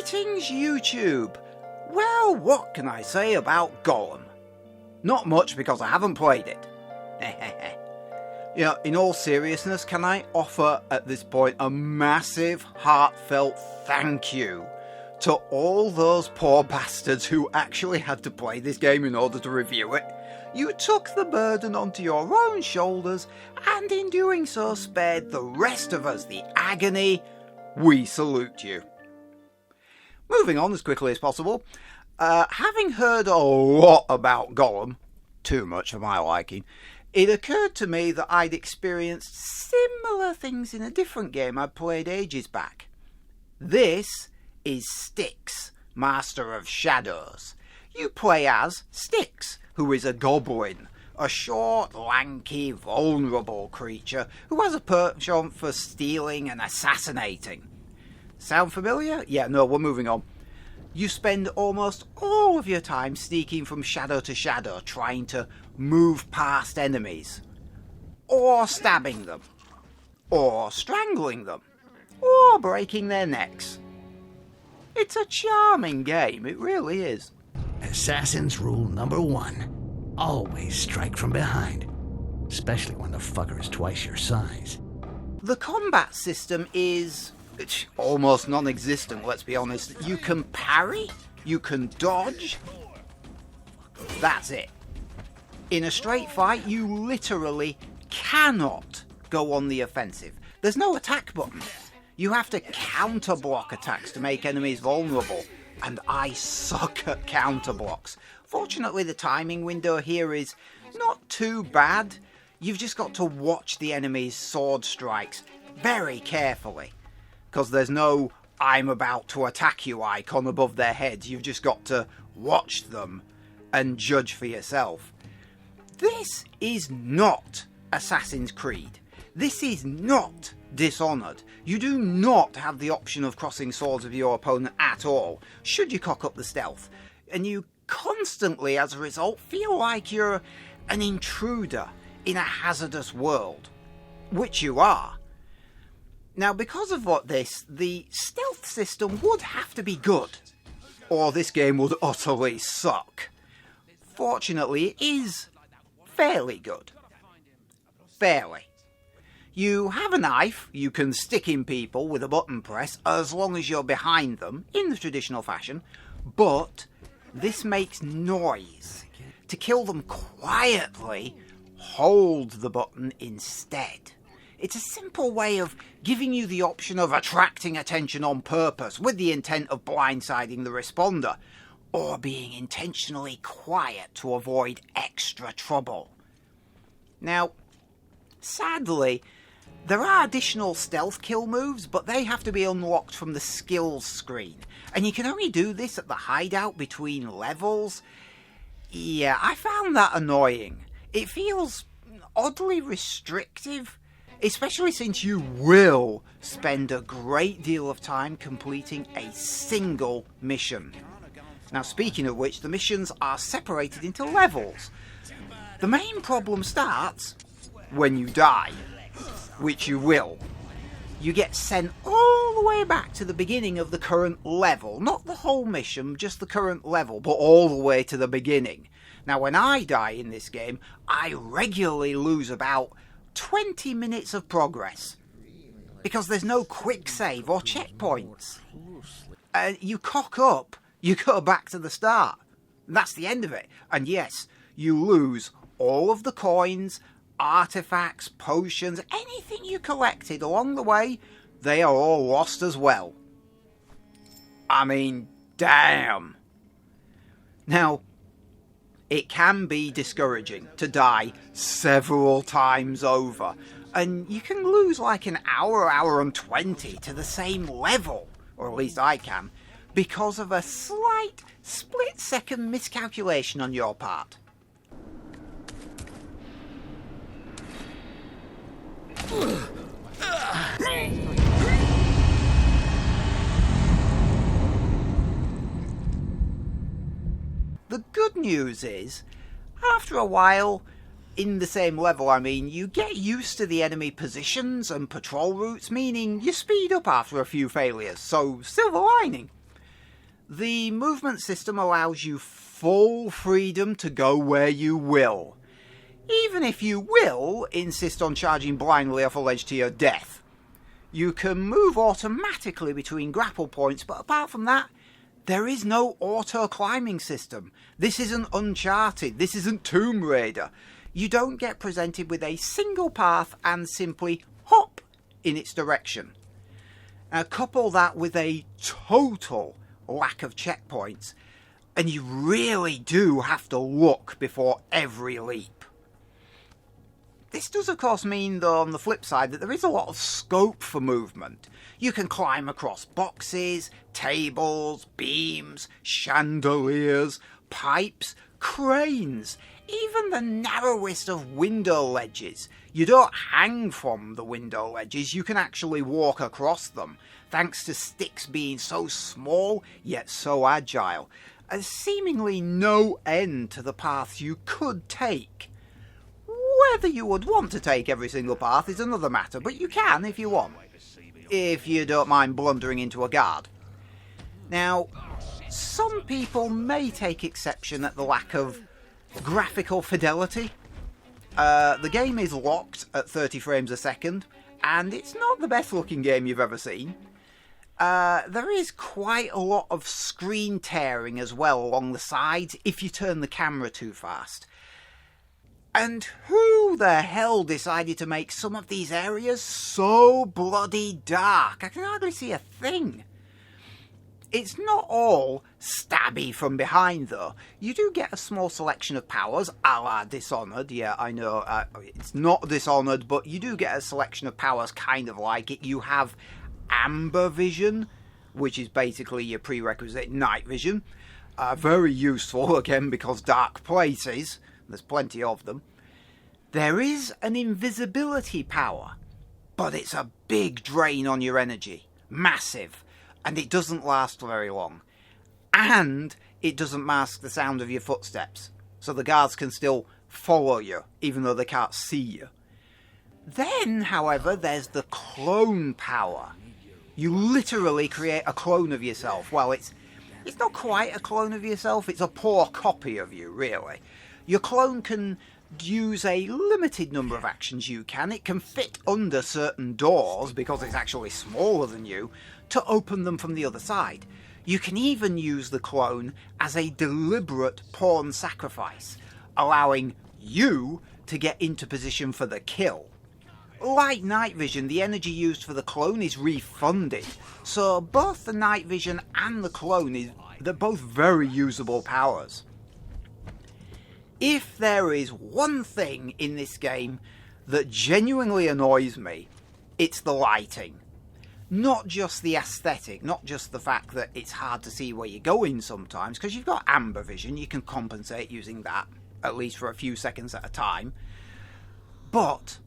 Greetings, YouTube! Well, what can I say about Gollum? Not much, because I haven't played it. In all seriousness, can I offer at this point a massive, heartfelt thank you to all those poor bastards who actually had to play this game in order to review it. You took the burden onto your own shoulders, and in doing so spared the rest of us the agony. We salute you. Moving on as quickly as possible, having heard a lot about Gollum, too much for my liking, it occurred to me that I'd experienced similar things in a different game I played ages back. This is Styx, Master of Shadows. You play as Styx, who is a goblin, a short, lanky, vulnerable creature who has a penchant for stealing and assassinating. Sound familiar? Yeah, no, we're moving on. You spend almost all of your time sneaking from shadow to shadow, trying to move past enemies, or stabbing them, or strangling them, or breaking their necks. It's a charming game, it really is. Assassin's rule number 1. Always strike from behind, especially when the fucker is twice your size. The combat system is almost non-existent, let's be honest. You can parry, you can dodge, that's it. In a straight fight, you literally cannot go on the offensive. There's no attack button. You have to counter-block attacks to make enemies vulnerable, and I suck at counter-blocks. Fortunately, the timing window here is not too bad. You've just got to watch the enemy's sword strikes very carefully, because there's no "I'm about to attack you" icon above their heads. You've just got to watch them and judge for yourself. This is not Assassin's Creed. This is not Dishonored. You do not have the option of crossing swords with your opponent at all, should you cock up the stealth. And you constantly, as a result, feel like you're an intruder in a hazardous world. Which you are. Now, because of the stealth system would have to be good, or this game would utterly suck. Fortunately, it is fairly good. Fairly. You have a knife you can stick in people with a button press as long as you're behind them, in the traditional fashion, but this makes noise. To kill them quietly, hold the button instead. It's a simple way of giving you the option of attracting attention on purpose with the intent of blindsiding the responder, or being intentionally quiet to avoid extra trouble. Now, sadly, there are additional stealth kill moves, but they have to be unlocked from the skills screen, and you can only do this at the hideout between levels. Yeah, I found that annoying. It feels oddly restrictive, especially since you will spend a great deal of time completing a single mission. Now, speaking of which, the missions are separated into levels. The main problem starts when you die, which you will. You get sent all the way back to the beginning of the current level. Not the whole mission, just the current level, but all the way to the beginning. Now, when I die in this game, I regularly lose about 20 minutes of progress, because there's no quick save or checkpoints. You cock up, you go back to the start. That's the end of it. And yes, you lose all of the coins, artifacts, potions, anything you collected along the way, they are all lost as well. I mean, damn. Now, it can be discouraging to die several times over, and you can lose like an hour and 20 to the same level, or at least I can, because of a slight split-second miscalculation on your part. The good news is, after a while, in the same level, you get used to the enemy positions and patrol routes, meaning you speed up after a few failures, so silver lining. The movement system allows you full freedom to go where you will, even if you will insist on charging blindly off a ledge to your death. You can move automatically between grapple points, but apart from that, there is no auto-climbing system. This isn't Uncharted, this isn't Tomb Raider. You don't get presented with a single path and simply hop in its direction. Couple that with a total lack of checkpoints, and you really do have to look before every leap. This does of course mean, though, on the flip side, that there is a lot of scope for movement. You can climb across boxes, tables, beams, chandeliers, pipes, cranes, even the narrowest of window ledges. You don't hang from the window ledges, you can actually walk across them, thanks to Styx being so small yet so agile. There's seemingly no end to the paths you could take. Whether you would want to take every single path is another matter, but you can if you want, if you don't mind blundering into a guard. Now, some people may take exception at the lack of graphical fidelity. The game is locked at 30 frames a second, and it's not the best looking game you've ever seen. There is quite a lot of screen tearing as well along the sides if you turn the camera too fast. And who the hell decided to make some of these areas so bloody dark? I can hardly see a thing. It's not all stabby from behind, though. You do get a small selection of powers, a la Dishonored. Yeah, I know, it's not Dishonored, but you do get a selection of powers kind of like it. You have Amber Vision, which is basically your prerequisite night vision. Very useful, again, because dark places. There's plenty of them. There is an invisibility power, but it's a big drain on your energy. Massive. And it doesn't last very long. And it doesn't mask the sound of your footsteps. So the guards can still follow you, even though they can't see you. Then, however, there's the clone power. You literally create a clone of yourself. Well, it's not quite a clone of yourself, it's a poor copy of you, really. Your clone can use a limited number of actions you can. It can fit under certain doors, because it's actually smaller than you, to open them from the other side. You can even use the clone as a deliberate pawn sacrifice, allowing you to get into position for the kill. Like night vision, the energy used for the clone is refunded, so both the night vision and the clone they're both very usable powers. If there is one thing in this game that genuinely annoys me, it's the lighting. Not just the aesthetic, not just the fact that it's hard to see where you're going sometimes, because you've got amber vision, you can compensate using that, at least for a few seconds at a time. But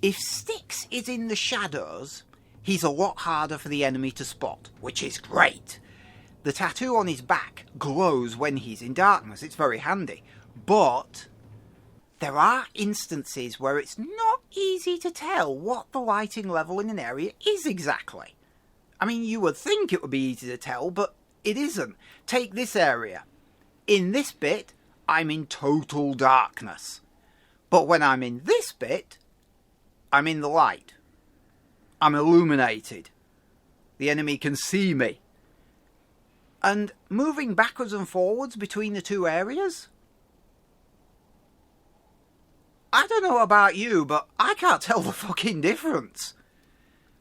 if Styx is in the shadows, he's a lot harder for the enemy to spot, which is great. The tattoo on his back glows when he's in darkness, it's very handy. But there are instances where it's not easy to tell what the lighting level in an area is exactly. I mean, you would think it would be easy to tell, but it isn't. Take this area. In this bit, I'm in total darkness. But when I'm in this bit, I'm in the light. I'm illuminated. The enemy can see me. And moving backwards and forwards between the two areas, I don't know about you, but I can't tell the fucking difference.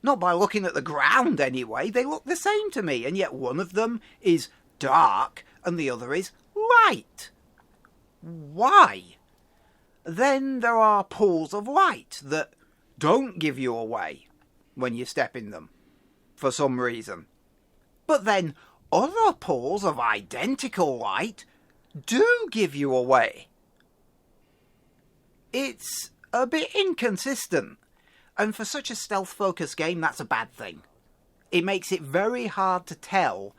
Not by looking at the ground anyway, they look the same to me, and yet one of them is dark and the other is light. Why? Then there are pools of light that don't give you away when you step in them, for some reason. But then other pools of identical light do give you away. It's a bit inconsistent, and for such a stealth-focused game, that's a bad thing. It makes it very hard to tell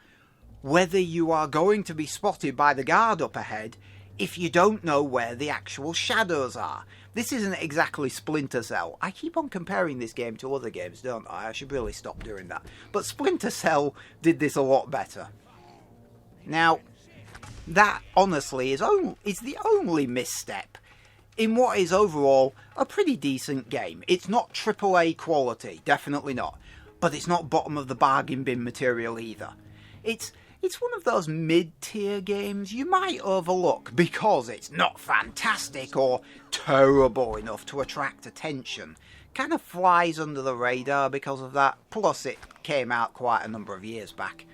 whether you are going to be spotted by the guard up ahead if you don't know where the actual shadows are. This isn't exactly Splinter Cell. I keep on comparing this game to other games, don't I? I should really stop doing that. But Splinter Cell did this a lot better. Now, that honestly is the only misstep in what is overall a pretty decent game. It's not AAA quality, definitely not, but it's not bottom of the bargain bin material either. It's one of those mid-tier games you might overlook because it's not fantastic or terrible enough to attract attention. Kind of flies under the radar because of that, plus it came out quite a number of years back.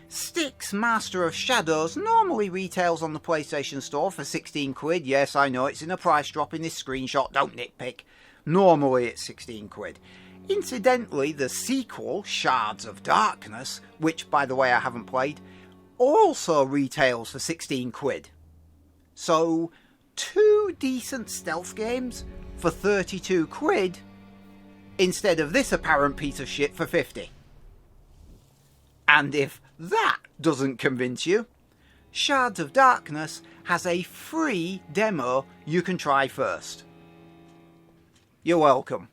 Styx Master of Shadows normally retails on the PlayStation Store for 16 quid. Yes, I know, it's in a price drop in this screenshot, don't nitpick. Normally it's 16 quid. Incidentally, the sequel, Shards of Darkness, which by the way I haven't played, also retails for 16 quid. So, 2 decent stealth games for 32 quid instead of this apparent piece of shit for 50. And if that doesn't convince you, Shards of Darkness has a free demo you can try first. You're welcome.